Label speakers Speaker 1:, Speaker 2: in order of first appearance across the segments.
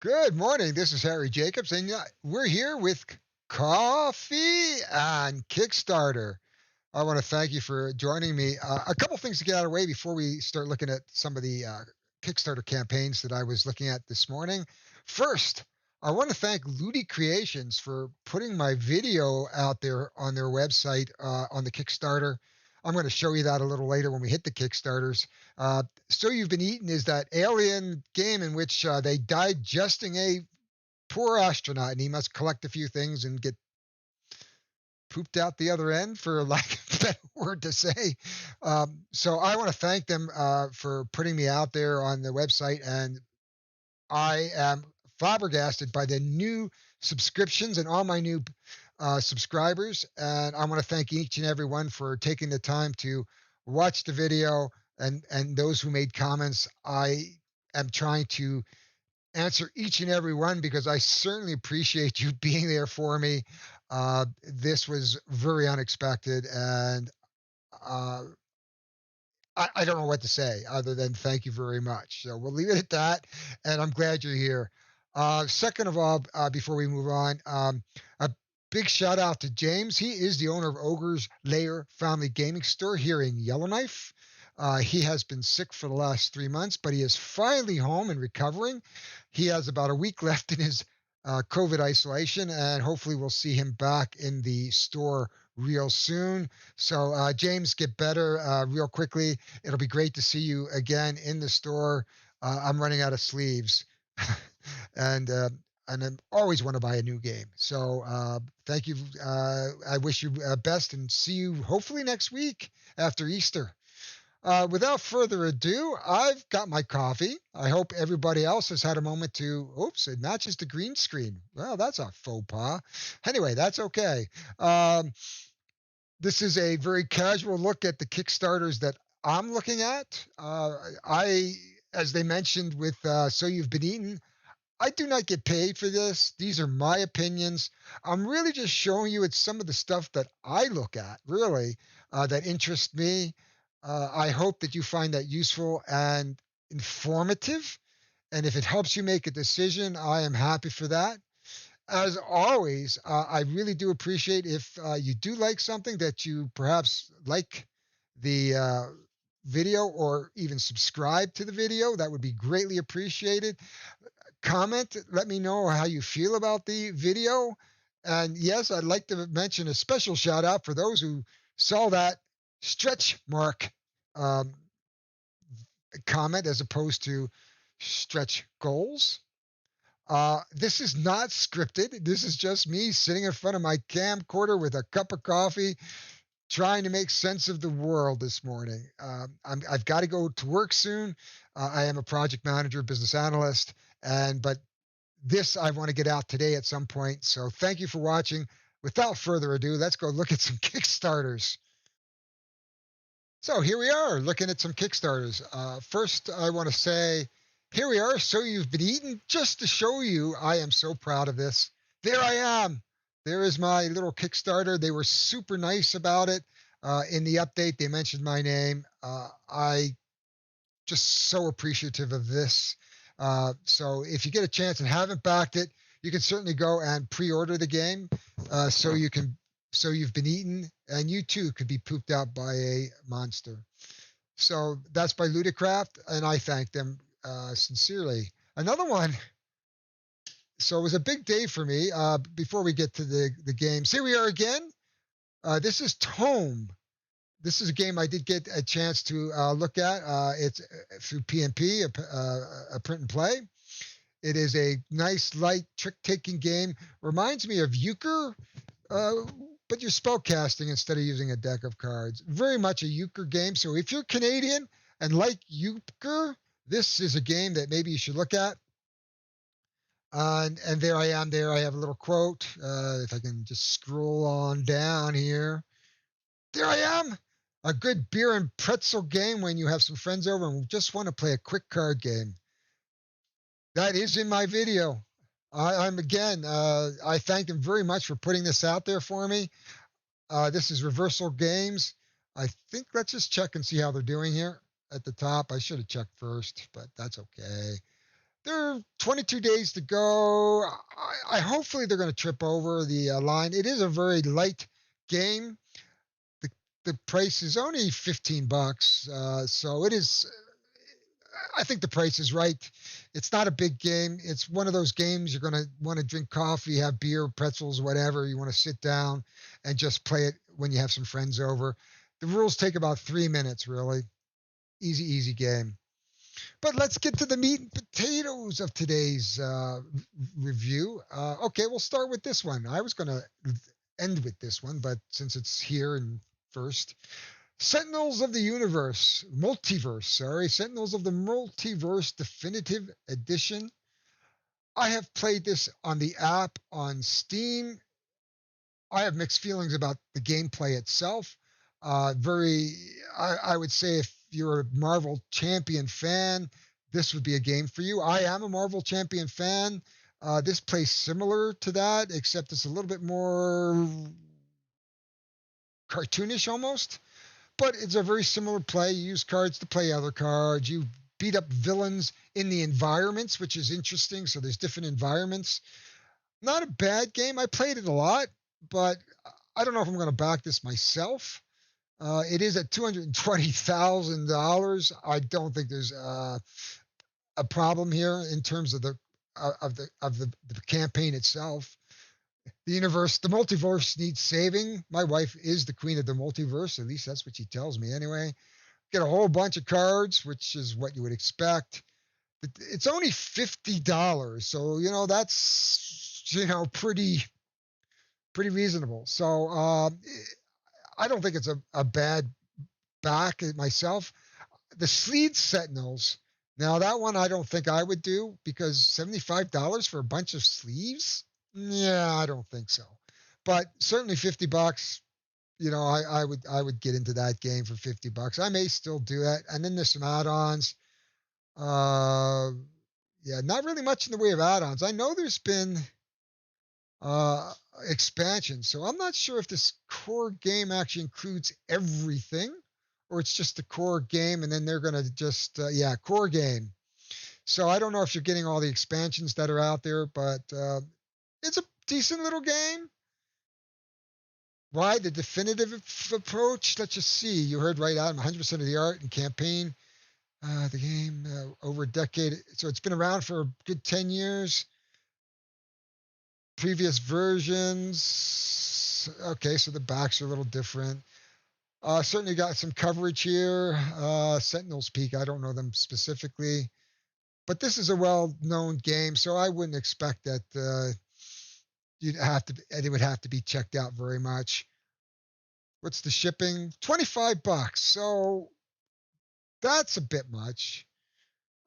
Speaker 1: Good morning. This is Harry Jacobs, and we're here with coffee and Kickstarter. I want to thank you for joining me. A couple things to get out of the way before we start looking at some of the Kickstarter campaigns that I was looking at this morning. First, I want to thank Ludi Creations for putting my video out there on their website on the Kickstarter. I'm going to show you that a little later when we hit the Kickstarters. So You've Been Eaten is that alien game in which they digesting a poor astronaut, and he must collect a few things and get pooped out the other end, for lack of a better word to say. So I want to thank them for putting me out there on the website, and I am flabbergasted by the new subscriptions and all my new subscribers. And I want to thank each and every one for taking the time to watch the video, and those who made comments. I am trying to answer each and every one because I certainly appreciate you being there for me. This was very unexpected, and uh, I don't know what to say other than thank you very much. So we'll leave it at that, and I'm glad you're here. Second of all, before we move on, a big shout out to James. He is the owner of Ogre's Lair Family Gaming Store here in Yellowknife. He has been sick for the last 3 months, but he is finally home and recovering. He has about a week left in his COVID isolation, and hopefully we'll see him back in the store real soon. So, James, get better real quickly. It'll be great to see you again in the store. I'm running out of sleeves, and I always want to buy a new game. So, thank you. I wish you best, and see you hopefully next week after Easter. Without further ado, I've got my coffee. I hope everybody else has had a moment to, oops, it matches the green screen. Well, that's a faux pas. Anyway, that's okay. This is a very casual look at the Kickstarters that I'm looking at. As they mentioned with So You've Been Eaten, I do not get paid for this. These are my opinions. I'm really just showing you it's some of the stuff that I look at, really, that interests me. I hope that you find that useful and informative. And if it helps you make a decision, I am happy for that. As always, I really do appreciate if you do like something, that you perhaps like the video or even subscribe to the video. That would be greatly appreciated. Comment, let me know how you feel about the video. And yes, I'd like to mention a special shout out for those who saw that stretch mark um, comment as opposed to stretch goals. This is not scripted. This is just me sitting in front of my camcorder with a cup of coffee, trying to make sense of the world this morning. I've got to go to work soon. I am a project manager, business analyst, but this I want to get out today at some point. So thank you for watching. Without further ado, let's go look at some Kickstarters. So here we are looking at some Kickstarters. First, I want to say, here we are. So You've Been Eaten. Just to show you, I am so proud of this. There I am. There is my little Kickstarter. They were super nice about it. In the update, they mentioned my name. I just so appreciative of this. So if you get a chance and haven't backed it, you can certainly go and pre-order the game. So You've Been Eaten, and you too could be pooped out by a monster. So that's by Ludicraft, and I thank them sincerely. Another one. So it was a big day for me. Before we get to the games, here we are again. This is Tome. This is a game I did get a chance to look at. It's through PNP, a print and play. It is a nice, light, trick-taking game. Reminds me of Euchre, but you're spellcasting instead of using a deck of cards. Very much a Euchre game. So if you're Canadian and like Euchre, this is a game that maybe you should look at. And there I am. There I have a little quote. If I can just scroll on down here. There I am. A good beer and pretzel game when you have some friends over and just want to play a quick card game. That is in my video. I thank them very much for putting this out there for me. This is Reversal Games. I think let's just check and see how they're doing here at the top. I should have checked first, but that's okay. There are 22 days to go. I hopefully they're going to trip over the line. It is a very light game. The the price is only 15 bucks. So it is I think the price is right. It's not a big game. It's one of those games you're going to want to drink coffee, have beer, pretzels, whatever. You want to sit down and just play it when you have some friends over. The rules take about 3 minutes, really. Easy, easy game. But let's get to the meat and potatoes of today's review. Okay, we'll start with this one. I was going to end with this one, but since it's here and first, Sentinels of the Universe, Multiverse, sorry, Sentinels of the Multiverse Definitive Edition. I have played this on the app on Steam. I have mixed feelings about the gameplay itself. I would say if you're a Marvel Champion fan, this would be a game for you. I am a Marvel Champion fan. This plays similar to that, except it's a little bit more cartoonish almost. But it's a very similar play. You use cards to play other cards. You beat up villains in the environments, which is interesting. So there's different environments. Not a bad game. I played it a lot, but I don't know if I'm going to back this myself. It is at $220,000. I don't think there's a problem here in terms of the campaign itself. The multiverse needs saving. My wife is the queen of the multiverse. At least that's what she tells me anyway. Get a whole bunch of cards, which is what you would expect. It's only $50. So, that's, pretty reasonable. So, I don't think it's a bad back myself. The Sleed Sentinels. Now that one I don't think I would do because $75 for a bunch of sleeves? Yeah, I don't think so. But certainly 50 bucks, I would get into that game for 50 bucks. I may still do that. And then there's some add-ons. Uh yeah, not really much in the way of add-ons. I know there's been uh expansion. So I'm not sure if this core game actually includes everything or it's just the core game and then they're going to just core game. So I don't know if you're getting all the expansions that are out there, but it's a decent little game. Why the definitive approach? Let's just see. You heard right out. 100% of the art and campaign. The game over a decade. So it's been around for a good 10 years. Previous versions. Okay, so the backs are a little different. Certainly got some coverage here. Sentinels Peak. I don't know them specifically. But this is a well-known game, so I wouldn't expect that it would have to be checked out very much. What's the shipping? 25 bucks. So that's a bit much.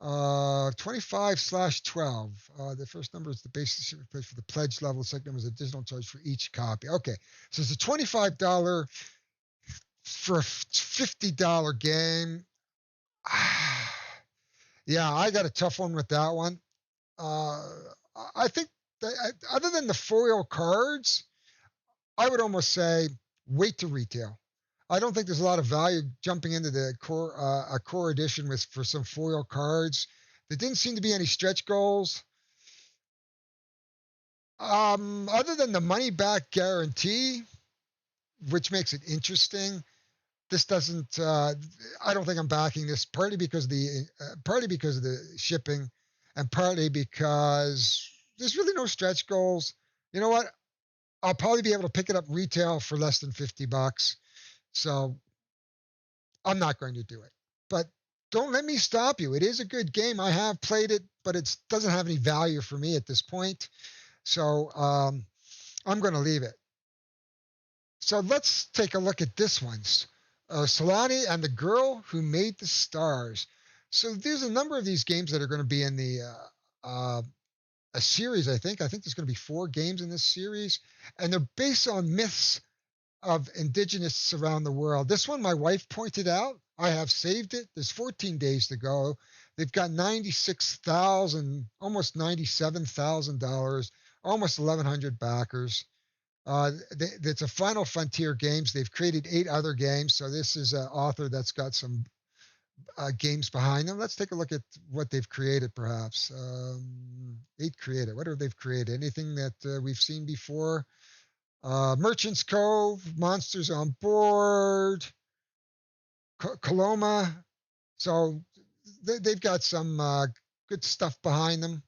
Speaker 1: 25/12. The first number is the basic shipping price for the pledge level. The second number is additional charge for each copy. Okay, so it's a $25 for a $50 game. Yeah, I got a tough one with that one. I think that, other than the foil cards, I would almost say wait to retail. I don't think there's a lot of value jumping into the core a core edition for some foil cards. There didn't seem to be any stretch goals. Other than the money back guarantee, which makes it interesting, this doesn't. I don't think I'm backing this partly because of the shipping, and partly because there's really no stretch goals. You know what? I'll probably be able to pick it up retail for less than 50 bucks. So I'm not going to do it. But don't let me stop you. It is a good game. I have played it, but it doesn't have any value for me at this point. So I'm going to leave it. So let's take a look at this one. Solani and the Girl Who Made the Stars. So there's a number of these games that are going to be in the a series, I think. I think there's going to be 4 games in this series, and they're based on myths of indigenous around the world. This one my wife pointed out. I have saved it. There's 14 days to go. They've got 96,000, almost $97,000, almost 1,100 backers. It's a Final Frontier Games. They've created 8 other games. So this is an author that's got some games behind them. Let's take a look at what they've created, perhaps. Eight created. What have they've created? Anything that we've seen before? Merchant's Cove, Monsters on Board, Coloma. So they've got some good stuff behind them.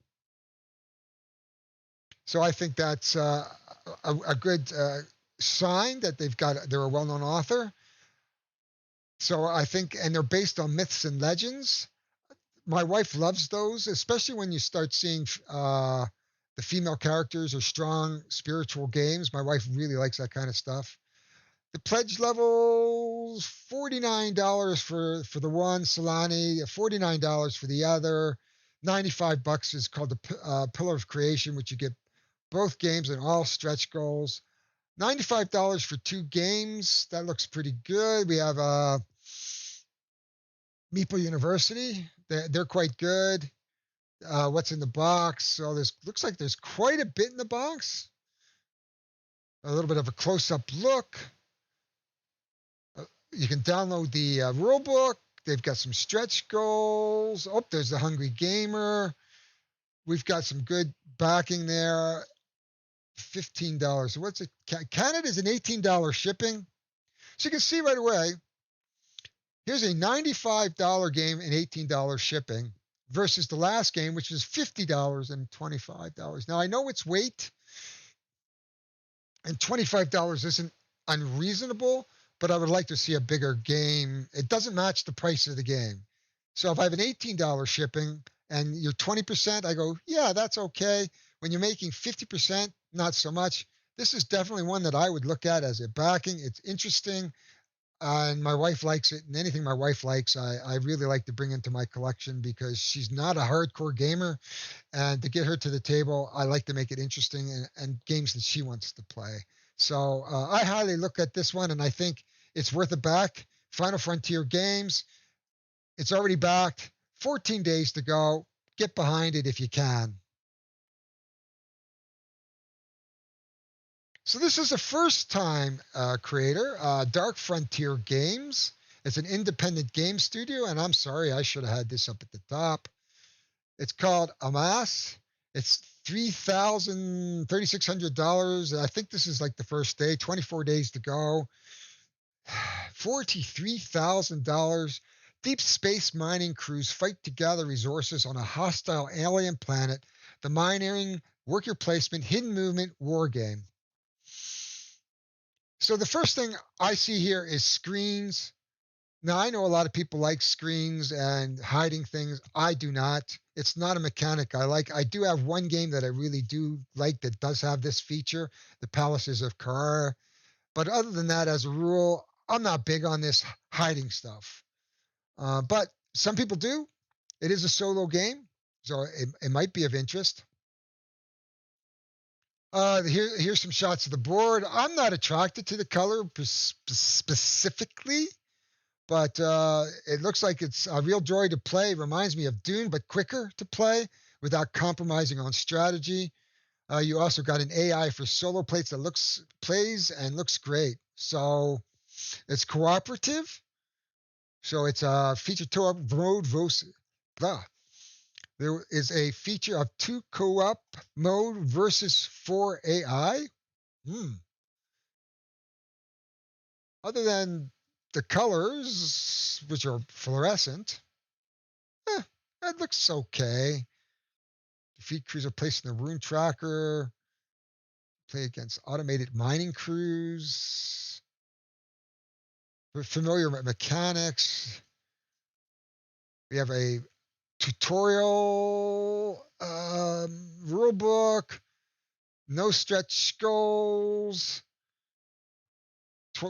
Speaker 1: So I think that's a good sign that they're a well-known author. So I think, and they're based on myths and legends. My wife loves those, especially when you start seeing the female characters or strong spiritual games. My wife really likes that kind of stuff. The pledge level's $49 for the one Solani, $49 for the other. $95 is called the Pillar of Creation, which you get both games and all stretch goals. $95 for two games. That looks pretty good. We have Meeple University. They're quite good. What's in the box? So there's looks like there's quite a bit in the box. A little bit of a close-up look. You can download the rule book. They've got some stretch goals. Oh, there's the Hungry Gamer. We've got some good backing there. $15. So what's it? Canada's an $18 shipping. So you can see right away, here's a $95 game and $18 shipping versus the last game, which is $50 and $25. Now, I know it's weight, and $25 isn't unreasonable, but I would like to see a bigger game. It doesn't match the price of the game. So if I have an $18 shipping and you're 20%, I go, yeah, that's okay. When you're making 50%, not so much. This is definitely one that I would look at as a backing. It's interesting. And my wife likes it. And anything my wife likes, I really like to bring into my collection because she's not a hardcore gamer. And to get her to the table, I like to make it interesting and games that she wants to play. So I highly look at this one, and I think it's worth a back. Final Frontier Games. It's already backed. 14 days to go. Get behind it if you can. So this is a first-time creator, Dark Frontier Games. It's an independent game studio, and I'm sorry, I should have had this up at the top. It's called Amass. It's $3,600. I think this is like the first day, 24 days to go. $43,000. Deep space mining crews fight to gather resources on a hostile alien planet. The mining, worker placement, hidden movement, war game. So the first thing I see here is screens. Now, I know a lot of people like screens and hiding things. I do not. It's not a mechanic I like. I do have one game that I really do like that does have this feature, the Palaces of Carrara. But other than that, as a rule, I'm not big on this hiding stuff. But some people do. It is a solo game, so it might be of interest. Here's some shots of the board. I'm not attracted to the color specifically, but it looks like it's a real joy to play. Reminds me of Dune, but quicker to play without compromising on strategy. You also got an AI for solo plates that plays and looks great. So it's cooperative. So it's a feature to mode versus blah. There is a feature of 2 co-op mode versus 4 AI. Other than the colors, which are fluorescent, it looks okay. Defeat crews are placed in the rune tracker. Play against automated mining crews. We're familiar with mechanics. We have a tutorial rule book. No stretch goals.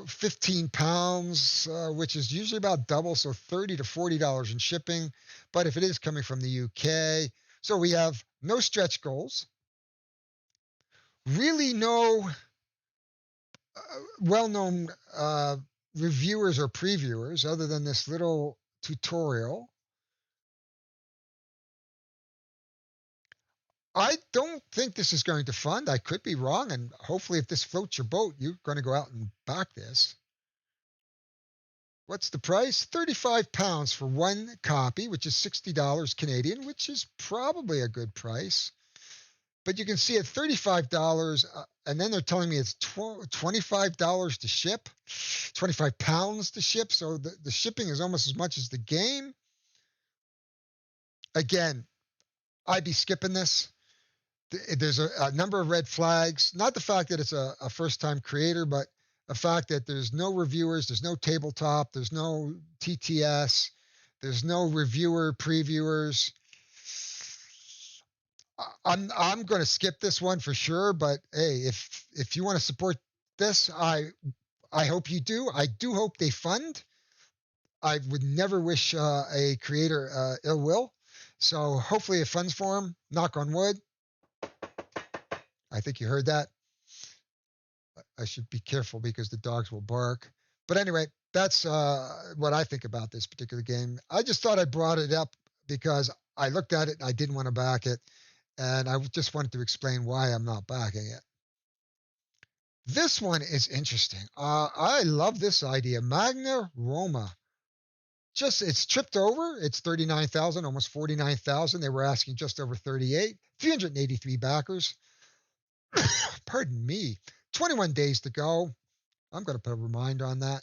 Speaker 1: 15 pounds, which is usually about double, so $30 to $40 in shipping. But if it is coming from the UK, so we have no stretch goals, really no well-known reviewers or previewers other than this little tutorial. I don't think this is going to fund. I could be wrong, and hopefully if this floats your boat, you're going to go out and back this. What's the price? £35 for one copy, which is $60 Canadian, which is probably a good price. But you can see at $35, and then they're telling me it's $25 to ship, £25 to ship. So the shipping is almost as much as the game. Again, I'd be skipping this. There's a number of red flags. Not the fact that it's a first-time creator, but the fact that there's no reviewers, there's no tabletop, there's no TTS, there's no reviewer previewers. I'm going to skip this one for sure. But hey, if you want to support this, I hope you do. I do hope they fund. I would never wish a creator ill will. So hopefully it funds for him. Knock on wood. I think you heard that. I should be careful because the dogs will bark. But anyway, that's what I think about this particular game. I just thought I brought it up because I looked at it and I didn't want to back it. And I just wanted to explain why I'm not backing it. This one is interesting. I love this idea. Magna Roma. It's tripped over. It's 39,000, almost 49,000. They were asking just over 38. 383 backers. Pardon me. 21 days to go. I'm going to put a reminder on that.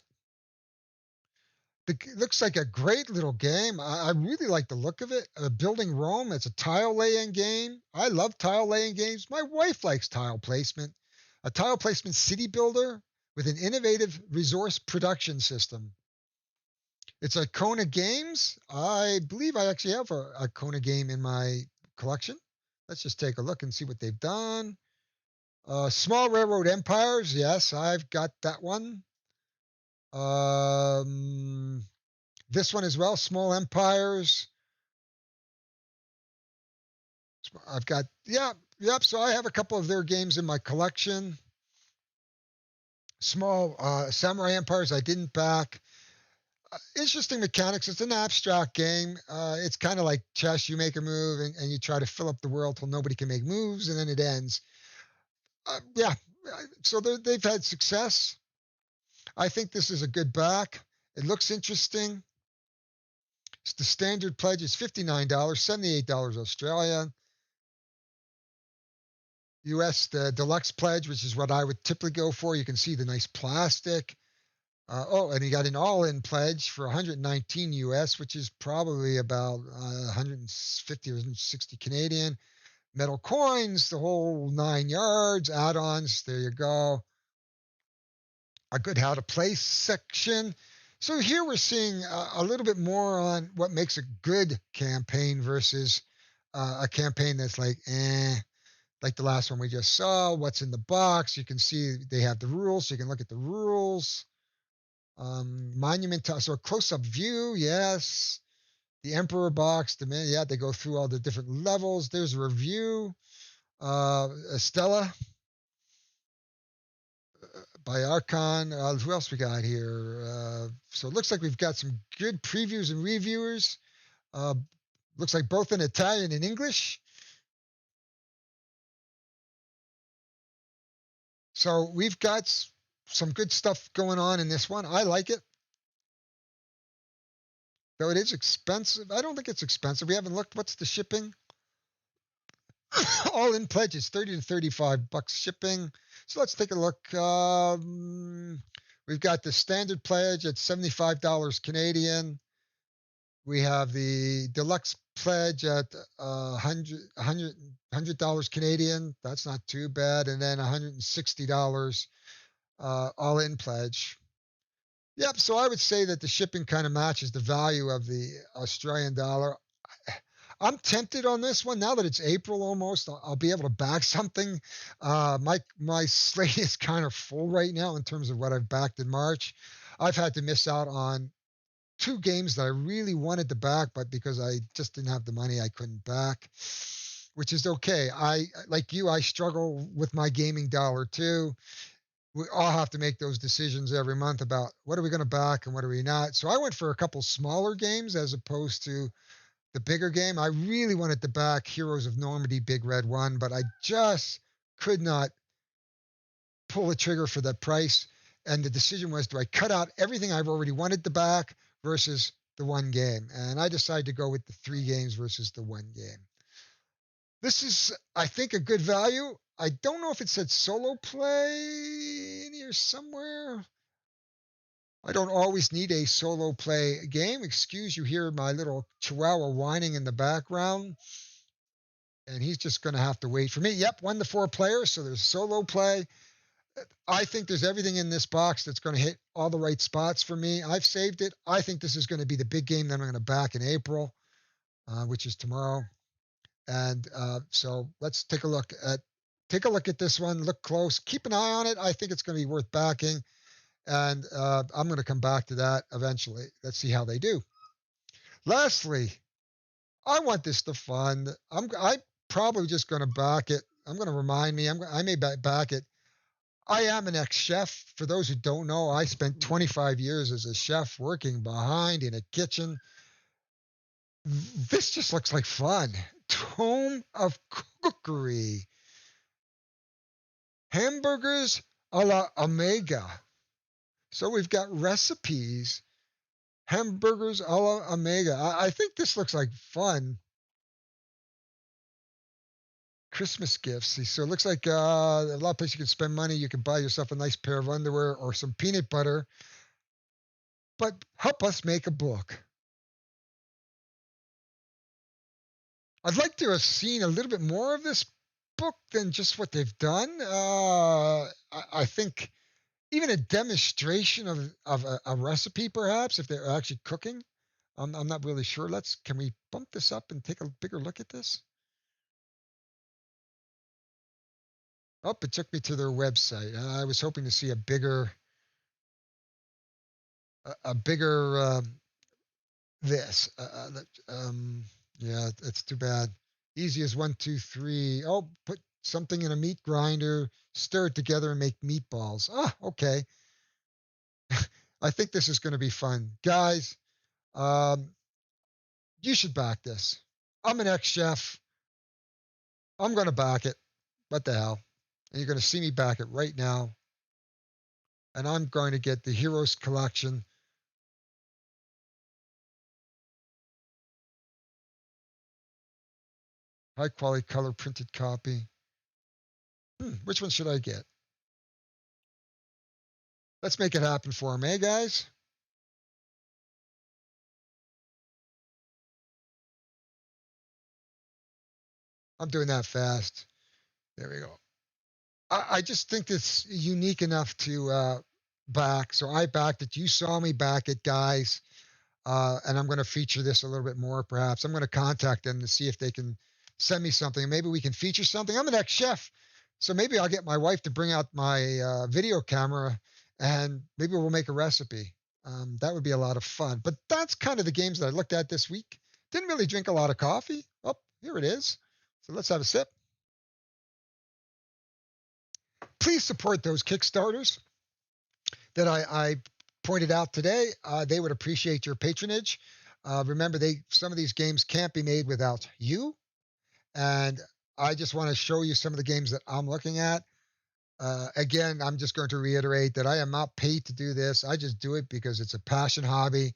Speaker 1: It looks like a great little game. I really like the look of it. Building Rome. It's a tile laying game. I love tile laying games. My wife likes tile placement. A tile placement city builder with an innovative resource production system. It's a Kona Games. I believe I actually have a Kona game in my collection. Let's just take a look and see what they've done. Small Railroad Empires. Yes, I've got that one. This one as well, Small Empires. I've got, yep. So I have a couple of their games in my collection. Small Samurai Empires I didn't back. Interesting mechanics. It's an abstract game. It's kind of like chess. You make a move and you try to fill up the world till nobody can make moves, and then it ends. Yeah. So they've had success. I think this is a good back. It looks interesting. The standard pledge is $59, $78 Australian. US, the deluxe pledge, which is what I would typically go for. You can see the nice plastic. And you got an all-in pledge for 119 US, which is probably about 150 or 160 Canadian. Metal coins, the whole 9 yards, add-ons. There you go. A good how to play section. So here we're seeing a little bit more on what makes a good campaign versus a campaign that's like the last one we just saw. What's in the box? You can see they have the rules, so you can look at the rules. Monument, so a close-up view, yes. The Emperor box, they go through all the different levels. There's a review. Stella by Archon. Who else we got here? So it looks like we've got some good previews and reviewers. Looks like both in Italian and English. So we've got some good stuff going on in this one. I like it. Though it is expensive. I don't think it's expensive. We haven't looked. What's the shipping? All in pledges, 30 to 35 bucks shipping. So let's take a look. We've got the standard pledge at $75 Canadian. We have the deluxe pledge at $100 Canadian. That's not too bad. And then $160 all in pledge. Yep. So I would say that the shipping kind of matches the value of the Australian dollar. I'm tempted on this one now that it's April almost. I'll be able to back something. My slate is kind of full right now in terms of what I've backed in March. I've had to miss out on 2 games that I really wanted to back, but because I just didn't have the money, I couldn't back, which is okay. Like you, I struggle with my gaming dollar too. We all have to make those decisions every month about what are we going to back and what are we not. So I went for a couple smaller games as opposed to the bigger game. I really wanted to back Heroes of Normandy Big Red 1, but I just could not pull the trigger for that price. And the decision was, do I cut out everything I've already wanted to back versus the one game? And I decided to go with the 3 games versus the one game. This is, I think, a good value. I don't know if it said solo play in here somewhere. I don't always need a solo play game. Excuse, you hear my little chihuahua whining in the background. And he's just going to have to wait for me. Yep, 1 to 4 players, so there's solo play. I think there's everything in this box that's going to hit all the right spots for me. I've saved it. I think this is going to be the big game that I'm going to back in April, which is tomorrow. And so let's take a look at this one. Look close. Keep an eye on it. I think it's going to be worth backing. And I'm going to come back to that eventually. Let's see how they do. Lastly, I want this to fund. I'm probably just going to back it. I'm going to remind me. I may back it. I am an ex-chef. For those who don't know, I spent 25 years as a chef working behind in a kitchen. This just looks like fun. Tome of Cookery. Hamburgers a la Omega. So we've got recipes. Hamburgers a la Omega. I think this looks like fun. Christmas gifts. So it looks like a lot of places you can spend money. You can buy yourself a nice pair of underwear or some peanut butter. But help us make a book. I'd like to have seen a little bit more of this book than just what they've done. I think even a demonstration of a recipe, perhaps, if they're actually cooking. I'm not really sure. Can we bump this up and take a bigger look at this? Oh, it took me to their website. I was hoping to see a bigger this. Yeah, it's too bad. Easy as 1, 2, 3. Oh, put something in a meat grinder, stir it together, and make meatballs. Ah, okay. I think this is going to be fun, guys. You should back this. I'm an ex-chef. I'm going to back it. What the hell? And you're going to see me back it right now. And I'm going to get the Heroes Collection. High quality color printed copy. Which one should I get? Let's make it happen for them, eh, guys? I'm doing that fast. There we go. I just think it's unique enough to back. So I backed it. You saw me back it, guys. And I'm going to feature this a little bit more, perhaps. I'm going to contact them to see if they can send me something. Maybe we can feature something. I'm an ex-chef, so maybe I'll get my wife to bring out my video camera, and maybe we'll make a recipe. That would be a lot of fun. But that's kind of the games that I looked at this week. Didn't really drink a lot of coffee. Oh, here it is. So let's have a sip. Please support those Kickstarters that I pointed out today. They would appreciate your patronage. Remember, some of these games can't be made without you. And I just want to show you some of the games that I'm looking at. Again, I'm just going to reiterate that I am not paid to do this. I just do it because it's a passion hobby,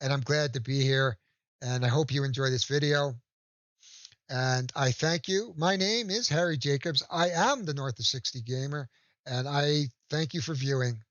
Speaker 1: and I'm glad to be here. And I hope you enjoy this video. And I thank you. My name is Harry Jacobs. I am the North of 60 Gamer, and I thank you for viewing.